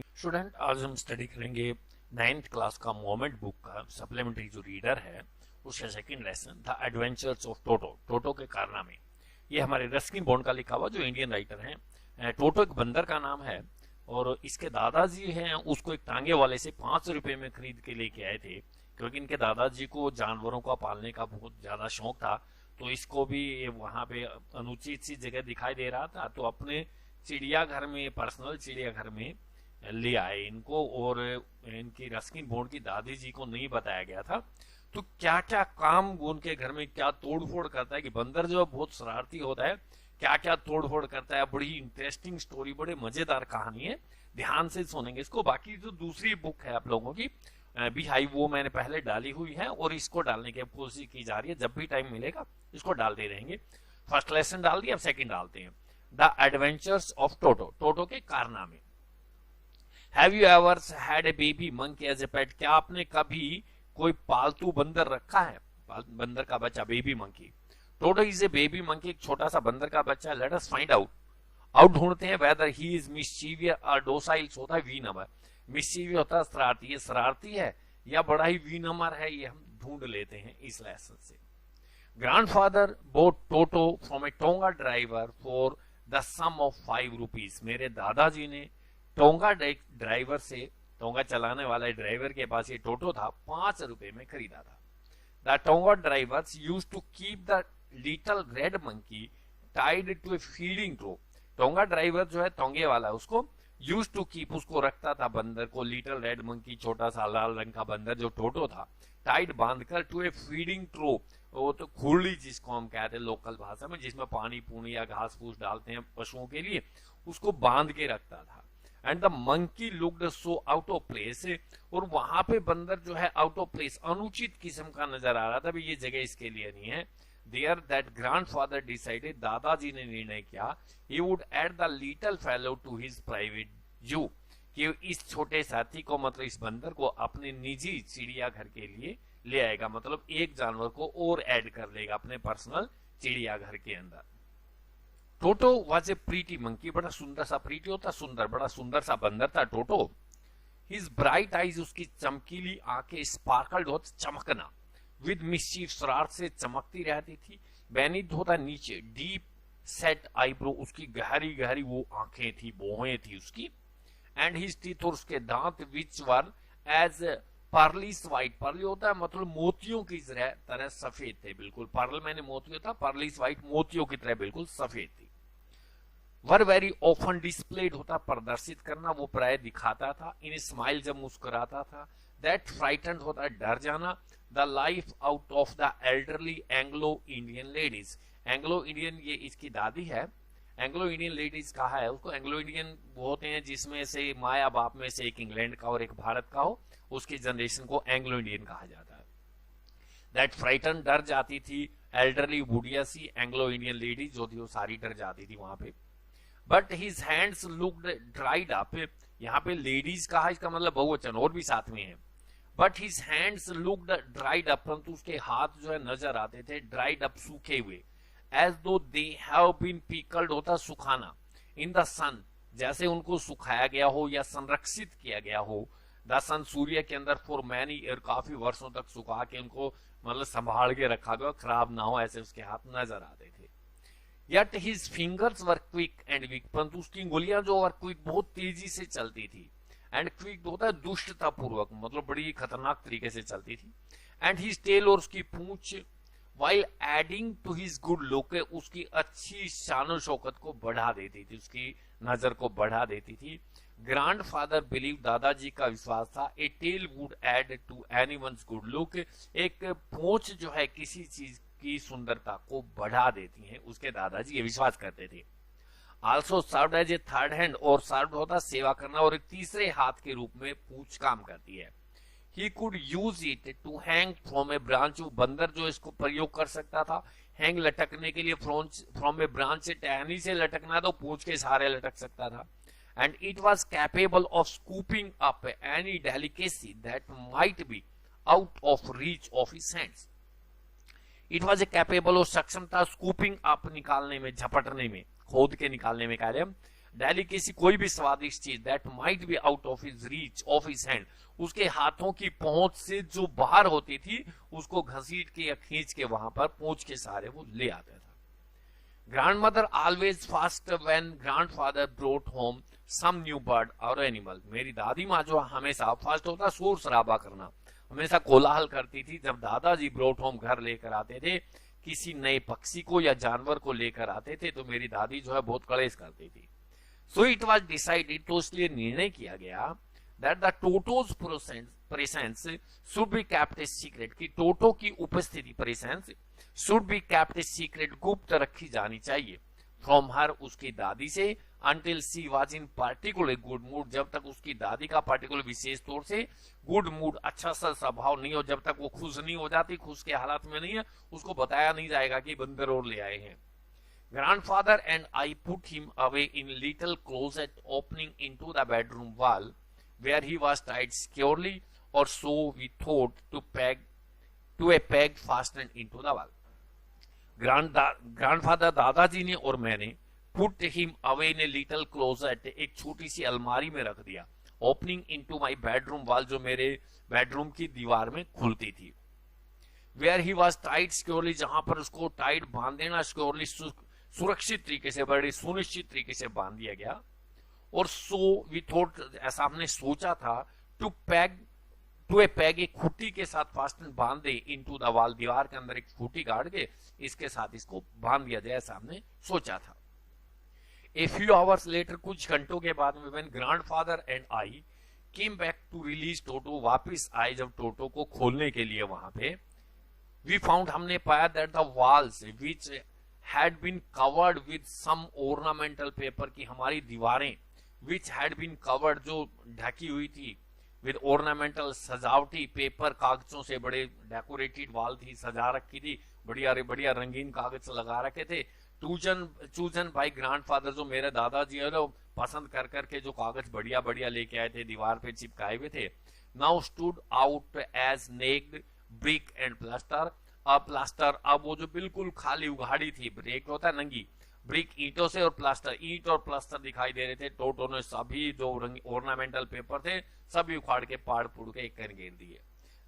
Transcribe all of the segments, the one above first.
Student, आज हम study करेंगे 9th क्लास का मोमेंट बुक का सप्लीमेंट्री जो रीडर है उसका second lesson the adventures of Toto. Toto के कारनामे। ये हमारे रस्किन बॉन्ड का लिखा हुआ जो इंडियन राइटर हैं। टोटो एक बंदर का नाम है और इसके दादाजी हैं उसको एक टांगे वाले से 5 रुपए में खरीद के लेके आए थे, क्योंकि इनके दादाजी को जानवरों का पालने का बहुत ज्यादा शौक था। तो इसको भी वहां पे अनुचित सी जगह दिखाई दे रहा था, तो अपने चिड़ियाघर में, पर्सनल चिड़ियाघर में ले आए इनको। और इनकी रस्किन बॉन्ड की दादी जी को नहीं बताया गया था। तो क्या क्या काम उनके घर में क्या तोड़फोड़ करता है कि बंदर जो है बहुत शरारती होता है, क्या क्या तोड़फोड़ करता है। बड़ी इंटरेस्टिंग स्टोरी, बड़े मजेदार कहानी है, ध्यान से सुनेंगे इसको। बाकी जो दूसरी बुक है आप लोगों की भी हाई, वो मैंने पहले डाली हुई है और इसको डालने की कोशिश की जा रही है। जब भी टाइम मिलेगा इसको डालते रहेंगे। फर्स्ट लेसन डाल दिया, अब सेकंड डालते हैं। The adventures of Toto. Toto के कारनामे। Have you ever had a baby monkey as a pet. क्या आपने कभी कोई पालतू बंदर रखा है? बंदर का बच्चा, baby monkey. Toto is a baby monkey, एक छोटा सा बंदर का बच्चा। लेट अस फाइंड आउट ढूंढते हैं वेदर ही इज मिस्चीवियस और डोसाइल। होता है वी नंबर, मिस्चीवियस होता है शरारती। ये शरारती है या बड़ा ही वी नंबर है, ये हम ढूंढ लेते हैं इस लेसन से। Grandfather bought Toto from a tonga driver for the sum of 5 rupees. मेरे दादाजी ने टोंगा ड्राइवर से, टोंगा चलाने वाले ड्राइवर के पास ये टोटो था, 5 रुपए में खरीदा था। The tonga drivers used to keep the little red monkey tied to a feeding trough. Tonga driver जो है, टोंगे वाला, उसको यूज टू कीप, उसको रखता था बंदर को, लिटिल रेड मंकी, छोटा सा लाल रंग का बंदर जो टोटो था, टाइट बांधकर टू ए फीडिंग ट्रो। वो तो खुरली जिसको हम कहते हैं लोकल भाषा में, जिसमें पानी पूनी या घास फूस डालते हैं पशुओं के लिए, उसको बांध के रखता था। And the monkey looked so out of place. और वहां पे बंदर जो है आउट ऑफ प्लेस, अनुचित किस्म का नजर आ रहा था, ये जगह इसके लिए नहीं है। देयर दैट ग्रैंडफादर डिसाइडेड, दादाजी ने निर्णय किया, he would add the little fellow to his private zoo, कि इस छोटे साथी को, मतलब इस बंदर को, अपने निजी चिड़ियाघर के लिए ले आएगा। मतलब एक जानवर को और ऐड कर लेगा अपने पर्सनल चिड़ियाघर के अंदर। टोटो वाज ए प्रीटी मंकी, बड़ा सुंदर सा, प्रीटी होता सुंदर, बड़ा सुंदर सा बंदर था टोटो। हिज ब्राइट आईज, उसकी चमकीली आंखें, स्पार्कल्ड होता, चमकना, विद मिस्चीफ, शरारत से चमकती रहती थी। बेनीथ होता नीचे, डीप सेट आईब्रो, उसकी गहरी गहरी वो आंखें थी, भौहें थी उसकी। एंड हिज टीथ, और उसके दांत, which were as pearlies white, pearly होता है मतलब मोतियों की तरह सफेद थे बिल्कुल। पर्ल मैंने मोती होता, पर्लिस वाइट मोतियों की तरह बिल्कुल सफेद थी। वर वेरी ऑफन डिस्प्लेड होता प्रदर्शित करना, वो प्राय दिखाता था। इन स्माइल, जब मुस्कुराता था। दैट फ्राइटेंड होता डर जाना। The life out of the elderly Anglo Indian ladies. Anglo Indian, ये इसकी दादी है। एंग्लो इंडियन लेडीज कहा है उसको। एंग्लो इंडियन वो होते हैं जिसमें से माया बाप में से एक इंग्लैंड का और एक भारत का हो, उसकी जनरेशन को एंग्लो इंडियन कहा जाता है। दैट फ्राइटन, डर जाती थी। एल्डरली, बुढ़िया सी, एंग्लो इंडियन लेडीज जो थी वो सारी डर जाती थी वहां पे। But his hands looked dried up. यहाँ पे लेडीज कहा, इसका मतलब बहुवचन, और भी साथ में है। But his hands looked dried up, परंतु उसके हाथ जो है नजर आते थे ड्राइड अप, सूखे हुए। एज दो दे हैव बीन पिकल्ड होता सुखाना, इन द सन, जैसे उनको सुखाया गया हो या संरक्षित किया गया हो। द सन, सूर्य के अंदर, फॉर मैनी ईयर, काफी वर्षों तक सुखा के उनको मतलब संभाल के रखा गया, खराब ना हो, ऐसे उसके हाथ नजर आते थे। Yet his fingers were quick and weak, परंतु उसकी उंगलियां जो वर क्विक, बहुत तेजी से चलती थी। एंड क्विक होता है दुष्टता पूर्वक, मतलब बड़ी खतरनाक तरीके से चलती थी। एंड हिज टेल, और उसकी पूंछ, while adding to his good look, उसकी अच्छी शान शौकत को बढ़ा देती थी, उसकी नजर को बढ़ा देती थी। ग्रैंड फादर बिलीव, दादाजी का विश्वास था, a tail would add to anyone's good luck, एक पूंछ जो है किसी चीज की सुंदरता को बढ़ा देती हैं, उसके दादाजी ये विश्वास करते थे। Also served as a third hand, और सर्व्ड होता सेवा करना, और एक तीसरे हाथ के रूप में पूंछ काम करती है। He could use it to hang from a branch, बंदर जो इसको प्रयोग कर सकता था हैंग, लटकने के लिए, फ्रॉम ए ब्रांच, से टहनी से लटकना तो पूंछ के सहारे लटक सकता था। And it was capable of scooping up any delicacy that might be out of reach of his hands. It was a capable, और सक्षम था, स्कूपिंग अप, निकालने में, झपटने में, खोद के निकालने में कार्य, डेलिकेसी कोई भी स्वादिष्ट चीज that might be out of his reach of his hand, उसके हाथों की पहुंच से जो बाहर होती थी उसको घसीट के या खींच के वहां पर पूंछ के सहारे वो ले आता था। Grandmother always fussed when grandfather brought home some new bird और एनिमल, मेरी दादी माँ जो हमेशा फर्स्ट होता शोर शराबा करना, हमेशा कोलाहल करती थी जब दादाजी ब्रोट होम घर लेकर आते थे, किसी नए पक्षी को या जानवर को लेकर आते थे तो मेरी दादी जो है बहुत कलेश करती थी। सो इट वाज डिसाइडेड, तो इसलिए निर्णय किया गया that the टोटोज presence should be kept a secret, कि टोटो की उपस्थिति presence should be kept a secret, गुप्त रखी जानी चाहिए, फ्रॉम हर उसकी दादी से, until she was in particular good mood, जब तक उसकी दादी का पार्टिकुलर विशेष तौर से गुड मूड अच्छा सा स्वभाव नहीं हो, जब तक वो खुश नहीं हो जाती, खुश के हालात में नहीं है, उसको बताया नहीं जाएगा कि बंदर और ले आए हैं। Grandfather and I put him away in little closet opening into the bedroom wall where he was tied securely, or so we thought, to a peg fastened into the wall. Grandfather दादाजी ने और मैंने put him away in a little closet, एक छोटी सी अलमारी में रख दिया, opening into my bedroom wall, जो मेरे बेडरूम की दीवार में खुलती थी, where he was tied securely, जहां पर उसको टाइट बांध देना, सिक्योरली सुरक्षित तरीके से, बड़ी सुनिश्चित तरीके से बांध दिया गया। और सो वी थॉट, ऐसा हमने सोचा था, टू ए पैग, एक खुट्टी के साथ फास्टन बांध दे, इनटू द वॉल, दीवार के अंदर एक खुट्टी गाड़ के इसके साथ इसको बांध दिया जाए, ऐसा हमने सोचा था। A few hours later, कुछ घंटों के बाद में, when grandfather and I came back to release Toto, वापिस आए जब टोटो को खोलने के लिए वहां पे, we found, हमने पाया that the walls which had been covered with some ornamental paper, की हमारी दीवारें which had been covered, जो ढकी हुई थी, with ornamental, सजावटी पेपर, कागजों से, बड़े डेकोरेटेड वॉल थी, सजा रखी थी, बढ़िया रंगीन कागज लगा रखे थे, चूजन बाय ग्रैंडफादर, जो मेरे दादाजी है वो पसंद कर करके जो कागज बढ़िया लेके आए थे, दीवार पे चिपकाए हुए थे, now stood out as naked brick and plaster, plaster, अब वो जो बिल्कुल खाली उघाड़ी थी, ब्रेक होता है नंगी, ब्रिक ईंटों से, और प्लास्टर, ईंट और प्लास्टर दिखाई दे रहे थे। टोटो ने सभी जो ऑर्नामेंटल पेपर थे सभी उखाड़ के पाड़ पुड़ के एक कर घेर दिए।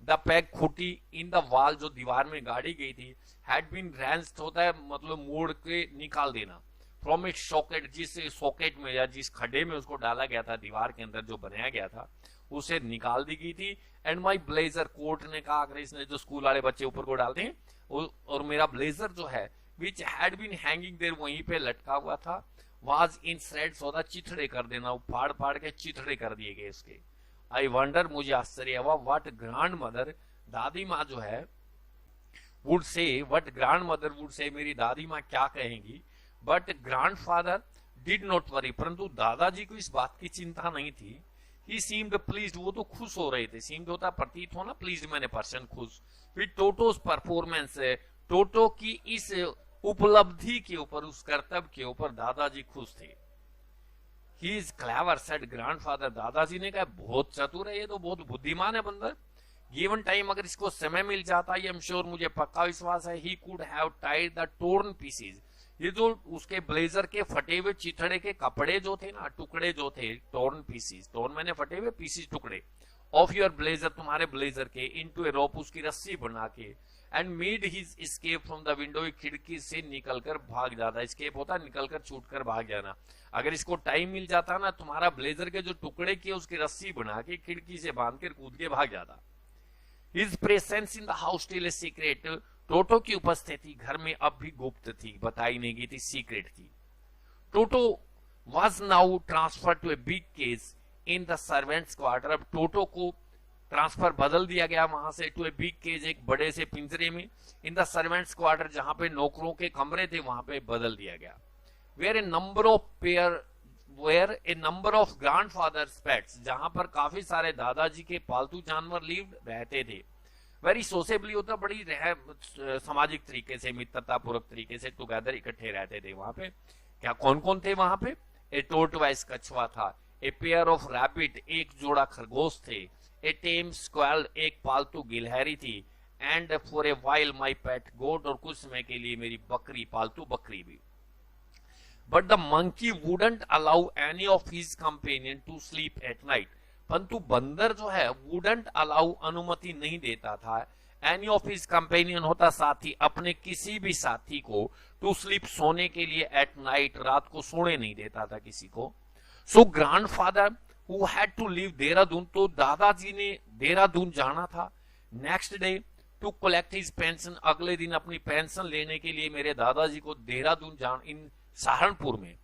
द पैक खुटी इन द वॉल, जो दीवार में गाड़ी गई थी, हैड बीन रेंच्ड, होता है मतलब मोड़ के निकाल देना, फ्रॉम इट सॉकेट, जिस सॉकेट में या जिस खड्डे में उसको डाला गया था, दीवार के अंदर जो बनाया गया था उसे निकाल दी गई थी। एंड माई ब्लेजर, कोर्ट ने कहा, अगर इसने जो स्कूल वाले बच्चे ऊपर को डालते हैं, और मेरा ब्लेजर जो है which had been hanging there, वहीं पे लटका हुआ था, वाज इन श्रेड्स, होता चिथड़े कर देना, वो फाड़ के चिथड़े कर दिए गए इसके। आई वंडर, मुझे आश्चर्य हुआ, व्हाट ग्रैंड मदर, दादी माँ जो है, would say, what grand mother would say, मेरी दादी माँ क्या कहेंगी। But grandfather did not worry, परंतु दादाजी को इस बात की चिंता नहीं थी। ही सीम्ड प्लीज्ड, वो तो खुश हो रहे थे, सीम्ड होता प्रतीत होना, प्लीज्ड मैंने पर्सन खुश, विद टोटोस परफॉर्मेंस, टोटो की इस उपलब्धि के ऊपर, उस कर्तव्य के ऊपर दादाजी खुश थे। He is clever, said grandfather, दादाजी ने कहा बहुत चतुर है ये तो, बहुत बुद्धिमान है बंदर, गिवन टाइम, अगर इसको समय मिल जाता, आई एम श्योर, मुझे पक्का विश्वास है, he could have tied the torn pieces, ये जो उसके ब्लेजर के फटे हुए चिथड़े के कपड़े जो थे ना, टुकड़े जो थे, टोर्न पीसेज, टोर्न मैंने फटे हुए, पीसेज टुकड़े, ऑफ योर ब्लेजर, तुम्हारे ब्लेजर के, इनटू ए रोप, उसकी रस्सी बना के, and made his escape from the window, खिड़की से निकलकर भाग जाता, एस्केप होता निकलकर छूटकर भाग जाना, अगर इसको टाइम मिल जाता ना, तुम्हारा ब्लेजर के जो टुकड़े किए उसकी रस्सी बना के खिड़की से बांध कर कूद के भाग जाता। His presence in the house still a secret, Toto की उपस्थिति घर में अब भी गुप्त थी, बताई नहीं गई थी, सीक्रेट थी। Toto was now transfer to a big cage in the servants quarter, अब टोटो को ट्रांसफर बदल दिया गया वहां से, टू ए बिग केज, एक बड़े से पिंजरे में, इन द सर्वेंट्स क्वार्टर, जहां पे नौकरों के कमरे थे वहां पे बदल दिया गया। Where a number of grandfather's pets, जहां पर काफी सारे दादाजी के पालतू जानवर लिव्ड, रहते थे। वेरी सोशेबली होता, बड़ी सामाजिक तरीके से, मित्रतापूर्वक तरीके से टुगेदर इकट्ठे रहते थे वहां पे। क्या कौन कौन थे वहां पे? ए टोर्टवाइस, कछुआ था, ए पेयर ऑफ रैबिट, एक जोड़ा खरगोश थे, ए टेम स्क्वेल, एक पालतू गिलहरी थी, and for a while my pet goat, और कुछ समय के लिए मेरी बकरी, पालतू बकरी भी। But the monkey wouldn't allow any of his companion to sleep at night. परंतु बंदर जो है वुडंट अलाउ अनुमति नहीं देता था एनी ऑफ हिज कंपेनियन होता साथी, अपने किसी भी साथी को टू स्लीप सोने के लिए एट नाइट, रात को सोने नहीं देता था किसी को। So grandfather who had to leave Dehradun, तो दादाजी ने देहरादून जाना था। Next day to collect his pension, अगले दिन अपनी पेंशन लेने के लिए मेरे दादाजी को देहरादून जान इन सहारनपुर में।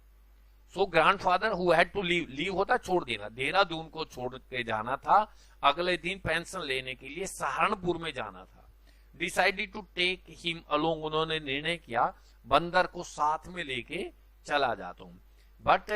So grandfather who had to leave, leave होता छोड़ देना, देहरादून को छोड़ के जाना था, अगले दिन पेंशन लेने के लिए सहारनपुर में जाना था। Decided to take him along, उन्होंने निर्णय किया बंदर को साथ में लेके चला जाता हूं। बट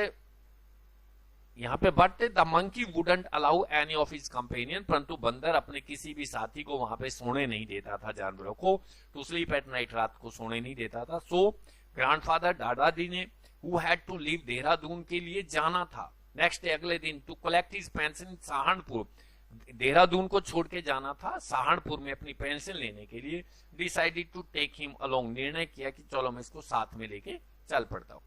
यहाँ पे but the monkey wouldn't allow any of his companion, परंतु बंदर अपने किसी भी साथी को वहां पे सोने नहीं देता था, जानवरों को टू स्लीप एट नाइट, रात को सोने नहीं देता था। सो ग्रैंडफादर दादाजी ने who had to leave Dehradun के लिए जाना था। नेक्स्ट डे अगले दिन to collect his pension Saharanpur, Dehradun को छोड़ के जाना था सहारनपुर में अपनी पेंशन लेने के लिए। Decided to take him along, निर्णय किया कि चलो मैं इसको साथ में लेके चल पड़ता हूँ।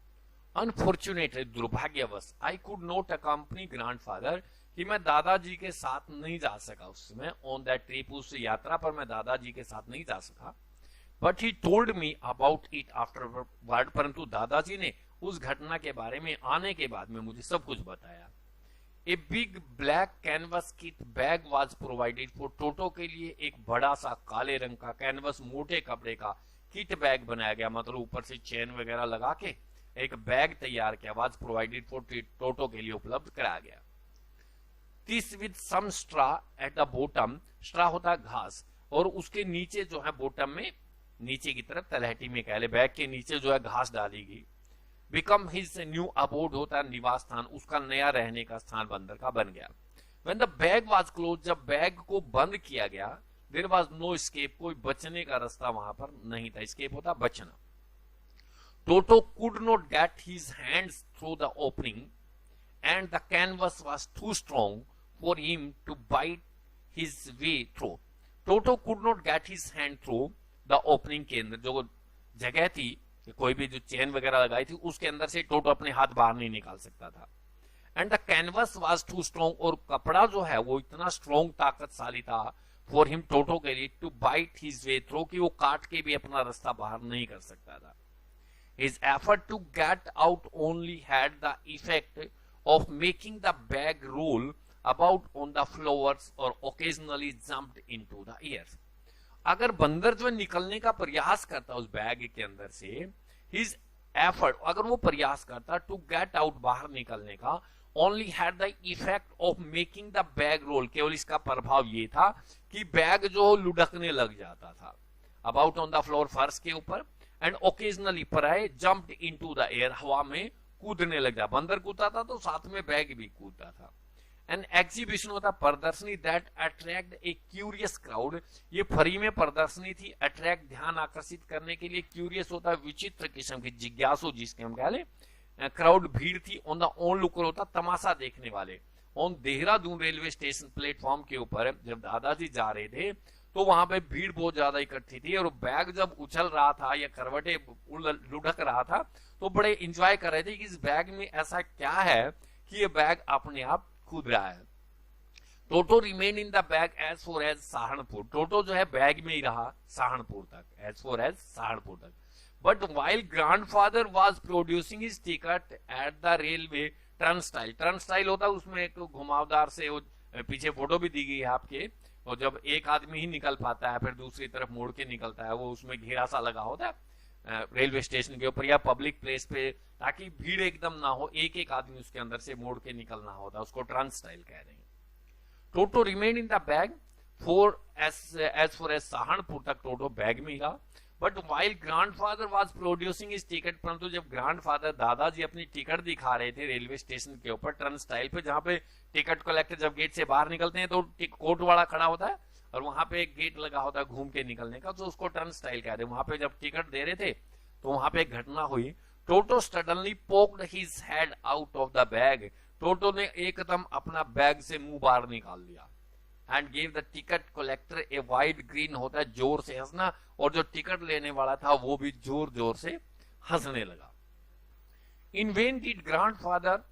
अनफॉर्चुनेटली, दुर्भाग्यवश, I could not accompany grandfather, कि मैं दादाजी के साथ नहीं जा सका उस समय ऑन दैट ट्रिप, उस यात्रा पर मैं दादाजी के साथ नहीं जा सका। But he told me about it afterward, परंतु दादाजी ने उस घटना के बारे में आने के बाद में मुझे सब कुछ बताया। A big black canvas kit bag was provided for, Toto के लिए एक बड़ा सा काले रंग का कैनवस मोटे कपड़े का किट बैग बनाया गया, मतलब ऊपर से चेन वगैरह लगा के एक बैग तैयार किया, वाज प्रोवाइडेड फॉर, टोटो के लिए उपलब्ध कराया गया। This with some straw at the bottom, straw होता है घास, और उसके नीचे जो है बॉटम में नीचे की तरफ तलहटी में कह ले, बैग के नीचे जो है घास डाली गई। बिकम हिज न्यू अबोर्ड होता है निवास स्थान, उसका नया रहने का स्थान बंदर का बन गया। When the bag was close, जब बैग को बंद किया गया, देयर वाज नो एस्केप, कोई बचने का रास्ता वहां पर नहीं था, एस्केप होता बचना। Toto could not get his hands through the opening and the canvas was too strong for him to bite his way through. Toto could not get his hand through the opening, के अंदर जो जगह थी, कोई भी जो chain वगैरह लगाई थी उसके अंदर से टोटो अपने हाथ बाहर नहीं निकाल सकता था। And the canvas was too strong, और कपड़ा जो है वो इतना स्ट्रॉन्ग ताकतशाली था फॉर हिम, टोटो के लिए, to bite his way through, कि वो काट के भी अपना रास्ता बाहर नहीं कर सकता था। His effort to get out only had the effect of making the bag roll about on the floors और occasionally jumped into the air. अगर बंदर जो निकलने का प्रयास करता उस बैग के अंदर से, हिज एफर्ट, अगर वो प्रयास करता टू गेट आउट, बाहर निकलने का, only had the effect of making the bag roll, केवल इसका प्रभाव ये था कि बैग जो लुढ़कने लग जाता था अबाउट ऑन द फ्लोर, फर्श के ऊपर, एंड ओकेजनली प्राय जंप्ड इनटू द एयर, हवा में कूदने लग जाता। बंदर कूदता था तो साथ में बैग भी कूदता था। एन एग्जीबिशन होता प्रदर्शनी that attract A curious crowd, ये फ्री में प्रदर्शनी थी, अट्रैक्ट ध्यान आकर्षित करने के लिए, क्यूरियस होता है विचित्र किस्म की, जिज्ञासु जिसके हम कह ले, क्राउड भीड़ थी, ऑन द ऑन लुकर होता तमाशा देखने वाले। On Dehradun railway station platform के ऊपर जब दादाजी जा रहे थे तो वहां पे भीड़ बहुत ज्यादा इकट्ठी थी, और बैग जब उछल रहा था या करवटे लुढ़क रहा था तो बड़े इंजॉय कर रहे थे कि इस बैग में ऐसा क्या है कि ये बैग अपने आप कूद रहा है। Toto remain in the bag as far as Saharanpur, Toto जो है बैग में ही रहा सहारनपुर तक, एज फोर एज सहारनपुर तक। But while grandfather was producing his ticket at the railway turnstile, turnstile होता है उसमें एक घुमावदार से, वो पीछे फोटो भी दी गई है आपके, और जब एक आदमी ही निकल पाता है फिर दूसरी तरफ मोड़ के निकलता है, वो उसमें घेरा सा लगा होता है रेलवे स्टेशन के ऊपर या पब्लिक प्लेस पे, ताकि भीड़ एकदम ना हो, एक एक आदमी उसके अंदर से मोड़ के निकलना होता है, उसको टर्नस्टाइल कह रहे हैं। Toto remain in the bag for as far as Saharanpur तक टोटो बैग में ही रहा। But while grandfather was producing his ticket, परंतु जब ग्रैंडफादर दादाजी अपनी टिकट दिखा रहे थे रेलवे स्टेशन के ऊपर टर्नस्टाइल पे, जहां पे टिकट कलेक्टर जब गेट से बाहर निकलते हैं तो कोट वाला खड़ा होता है और वहां पे एक गेट लगा होता है घूम के निकलने का, तो उसको टर्नस्टाइल कहते हैं। वहां पे जब टिकट दे रहे थे तो वहां पे एक घटना हुई, Toto suddenly poked his head out of the bag, Toto ने एकदम अपना बैग से मुंह बाहर निकाल दिया, and gave the ticket collector a wide grin, होता है जोर से हंसना, और जो टिकट लेने वाला था वो भी जोर जोर से हंसने लगा। In vain did grandfather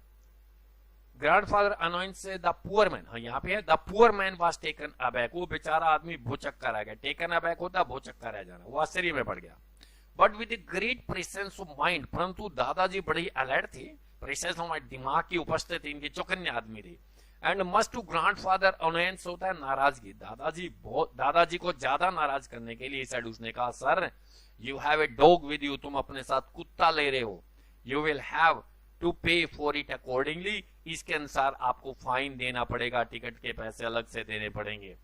announce the poor man, हाँ यहाँ पे है, the poor man was taken aback, वो बेचारा आदमी भौचक्का रह गया। टेकन अबैक होता भौचक्का रह जाना, वो आश्चर्य में पड़ गया। But with great presence of mind, परंतु दादाजी बड़े अलर्ट थे, प्रेजेंस ऑफ माइंड दिमाग की उपस्थिति, इनके चौकन्ने आदमी थे। And much to grandfather annoyance होता है नाराजगी, दादाजी को ज्यादा नाराज करने के लिए साइड उसने कहा, sir you have a dog with you, तुम अपने साथ कुत्ता ले रहे हो, यू विल हैव टू पे फॉर इट अकॉर्डिंगली, इसके अनुसार आपको फाइन देना पड़ेगा, टिकट के पैसे अलग से देने पड़ेंगे।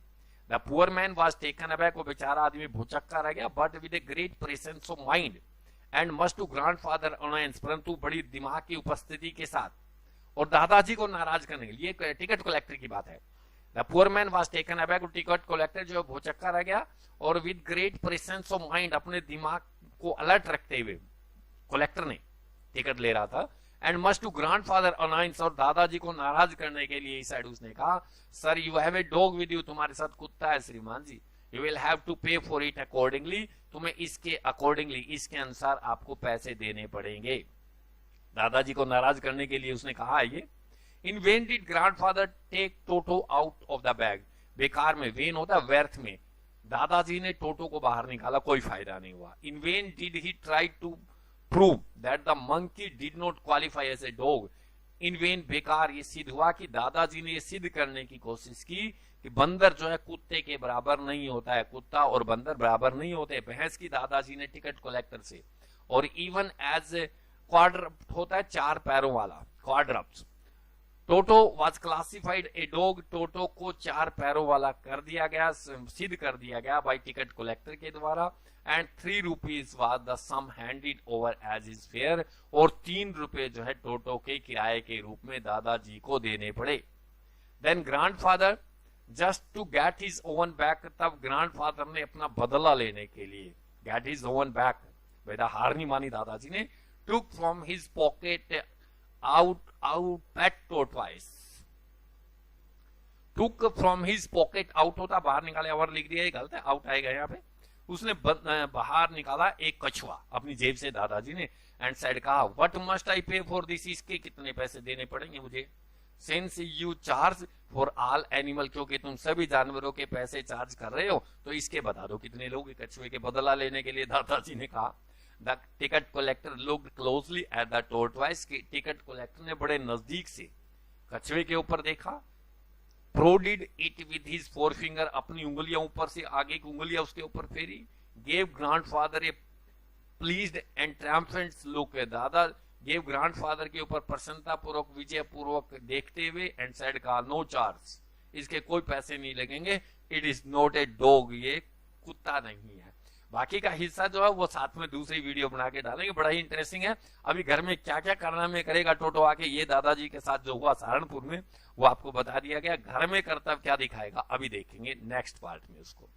The poor man was taken aback, वो बेचारा आदमी भौचक्का रह गया। But with a great presence of mind and much to grandfather annoyance, परंतु बड़ी दिमाग की उपस्थिति के साथ और दादाजी को नाराज करने के लिए, टिकट कलेक्टर की बात है। The poor man was taken aback, ticket collector जो भौचक्का रह गया और with great presence of mind, अपने दिमाग को अलर्ट रखते हुए कलेक्टर ने टिकट ले रहा था। And much to grandfather annoyance, और दादाजी को नाराज करने के लिए इस साइड उसने कहा, sir you have a dog with you, तुम्हारे साथ कुत्ता है श्रीमान जी, यू विल हैव टू पे फॉर इट अकॉर्डिंगली, तुम्हें इसके अकॉर्डिंगली, इसके अनुसार आपको पैसे देने पड़ेंगे। दादाजी को नाराज करने के लिए उसने कहा ये। In vain did grandfather take Toto out of the bag, बेकार में, वेन होता है व्यर्थ में, दादाजी ने टोटो को बाहर निकाला, कोई फायदा नहीं हुआ। In vain did he try to prove that the monkey did not qualify as a dog, in vain, बेकार, ये सिद्ध हुआ कि दादाजी ने ये सिद्ध करने की कोशिश की कि बंदर जो है कुत्ते के बराबर नहीं होता है, कुत्ता और बंदर बराबर नहीं होते, बहस की दादाजी ने टिकट कलेक्टर से। और इवन एज क्वाड्रप्ट होता है चार पैरों वाला, quadruped, Toto was classified a dog, Toto को चार पैरों वाला कर दिया गया, सिद्ध कर दिया गया बाय टिकट कलेक्टर के द्वारा। And 3 rupees was the sum handed over as his fare, और 3 रुपए जो है टोटो के किराए के रूप में दादाजी को देने पड़े। Then grandfather just to get his own back, तब ग्रैंडफादर ने अपना बदला लेने के लिए, गेट हिज ओवन बैक, बेटा हार नहीं मानी दादाजी ने, took from his pocket out pet tortoise, took from his pocket, out होता बाहर निकाले, और लिख दिया गलत है, आउट आएगा यहाँ पे, उसने बाहर निकाला एक कछुआ अपनी जेब से दादाजी ने। एंड साइड कहा, व्हाट मस्ट आई पे फॉर दिस, इसके कितने पैसे देने पड़ेंगे मुझे। Since you charge for all animal, क्योंकि तुम सभी जानवरों के पैसे चार्ज कर रहे हो, तो इसके बता दो कितने लोग कछुए के बदला लेने के लिए, दादाजी ने कहा। The ticket collector looked closely at the tortoise, ticket collector ने बड़े नजदीक से कछुए के ऊपर देखा। Prodded it with his forefinger, अपनी उंगलियां ऊपर से आगे की उंगलियां उसके ऊपर फेरी। Gave grandfather a pleased and triumphant look, दादा गेव ग्रैंडफादर के ऊपर प्रसन्नता पूर्वक, विजय पूर्वक देखते हुए। एंड सेड का, नो चार्ज, इसके कोई पैसे नहीं लगेंगे, it is not a dog, ये कुत्ता नहीं है। बाकी का हिस्सा जो है वो साथ में दूसरी वीडियो बना के डालेंगे, बड़ा ही इंटरेस्टिंग है। अभी घर में क्या क्या करना में करेगा टोटो आके, ये दादाजी के साथ जो हुआ सहारनपुर में वो आपको बता दिया गया। घर में कर्तव्य क्या दिखाएगा अभी देखेंगे नेक्स्ट पार्ट में उसको।